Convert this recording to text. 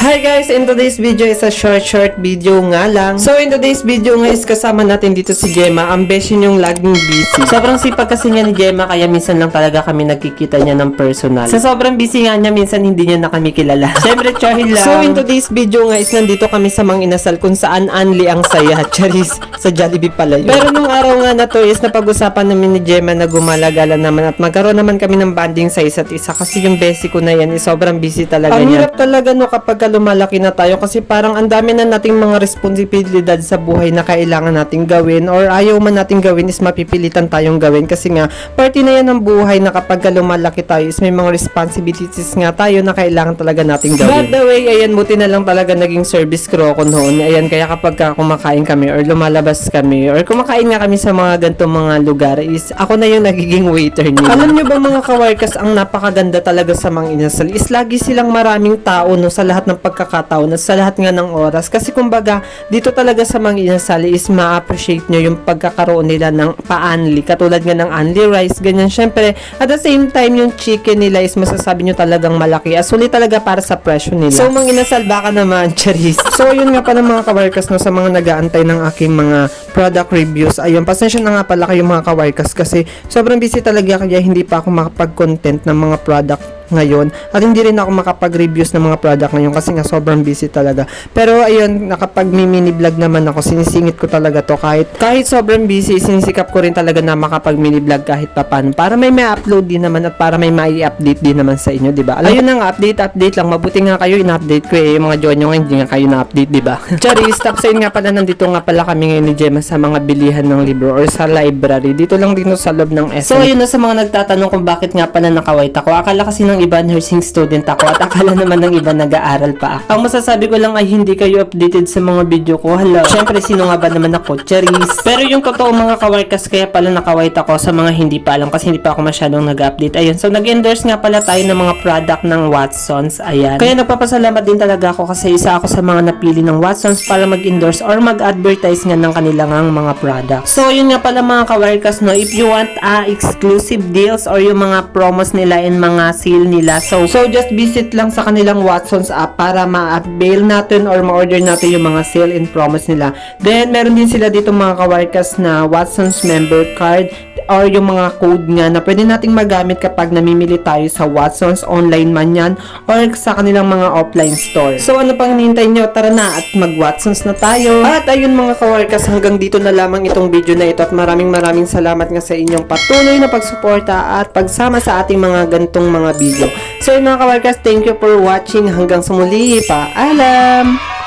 Hi guys! In today's video is a short video nga lang. So in today's video nga is kasama natin dito si Gemma, ang beshi niyong laging busy. Sobrang sipag kasi niya ni Gemma kaya minsan lang talaga kami nagkikita niya ng personal. Sa sobrang busy nga niya, minsan hindi niya na kami kilala. Siyempre, chahil lang. So in today's video nga is nandito kami sa Mang Inasal kung saan Anli ang saya. Charis, sa Jollibee pala yun. Pero nung araw nga na to is napag-usapan namin ni Gemma na gumalagala naman at magkaroon naman kami ng banding sa isa't isa kasi yung beshi ko na yan is sobrang busy talaga niya. Ang hirap talaga no kapag lumalaki na tayo kasi parang ang dami na nating mga responsibilidad sa buhay na kailangan nating gawin or ayaw man nating gawin is mapipilitan tayong gawin kasi nga party na yan ng buhay na kapag lumalaki tayo is may mga responsibilities nga tayo na kailangan talaga nating gawin. By the way, ayan, buti na lang talaga naging service crew ako noon. Ayan, kaya kapag kumakain kami or lumalabas kami or kumakain nga kami sa mga ganitong mga lugar is ako na yung nagiging waiter niya. Alam nyo ba mga kawarkas, ang napakaganda talaga sa Mang Inasal is lagi silang maraming tao no sa lahat ng pagkakataon at sa lahat nga ng oras kasi kumbaga dito talaga sa Mang Inasal is ma-appreciate nyo yung pagkakaroon nila ng pa-anli katulad nga ng anli rice, ganyan. Syempre at the same time yung chicken nila is masasabi nyo talagang malaki as sulit talaga para sa presyo nila. So Mang Inasal baka naman, charis. So yun nga pala mga kawarkas no, sa mga nag-aantay ng aking mga product reviews, ayun, pasensya na nga pala kayo mga kawarkas kasi sobrang busy talaga kaya hindi pa ako makapag-content ng mga product ngayon at hindi rin ako makapag-reviews ng mga product ngayon kasi nga sobrang busy talaga. Pero ayun, nakapag mini vlog naman ako, sinisingit ko talaga to kahit sobrang busy, sinisikap ko rin talaga na makapag mini vlog kahit papaano para may upload din naman at para may mai-update din naman sa inyo, diba? Ayun na nga, update lang, mabuti nga kayo in-update ko yung mga jonyo nga hindi nga kayo na-update, diba? Charis, tapos ayun nga pala, nandito nga pala kami ngayon ni Gemma sa mga bilihan ng libro or sa library, dito lang dito sa loob ng SM. So ayun na, sa mga nagtatanong kung bakit nga pala naka-white ako, akala kasi ng iba nursing student ako at akala naman ng iba nag-aaral pa ako. Ang masasabi ko lang ay hindi kayo updated sa mga video ko. Hello. Syempre, sino nga ba naman ako? Charis. Pero yung totoo mga kawarkas, kaya pala naka-white ako sa mga hindi pa alam kasi hindi pa ako masyadong nag-update. Ayun. So, nag-endorse nga pala tayo ng mga product ng Watsons. Ayan. Kaya nagpapasalamat din talaga ako kasi isa ako sa mga napili ng Watsons para mag-endorse or mag-advertise nga ng kanilang mga product. So, yun nga pala mga kawarkas, no? If you want exclusive deals or yung mga promos nila and mga sale nila, So just visit lang sa kanilang Watsons app para ma-avail natin or ma-order natin yung mga sale and promos nila. Then, meron din sila dito mga kawarkas na Watsons member card or yung mga code nga na pwede nating magamit kapag namimili tayo sa Watsons, online man yan or sa kanilang mga offline store. So, ano pang hinihintay nyo? Tara na at mag-Watsons na tayo. At ayun mga kawarkas, hanggang dito na lamang itong video na ito at maraming salamat nga sa inyong patuloy na pagsuporta at pagsama sa ating mga ganitong mga video. So yun mga kawarkas, thank you for watching. Hanggang sa muli, paalam!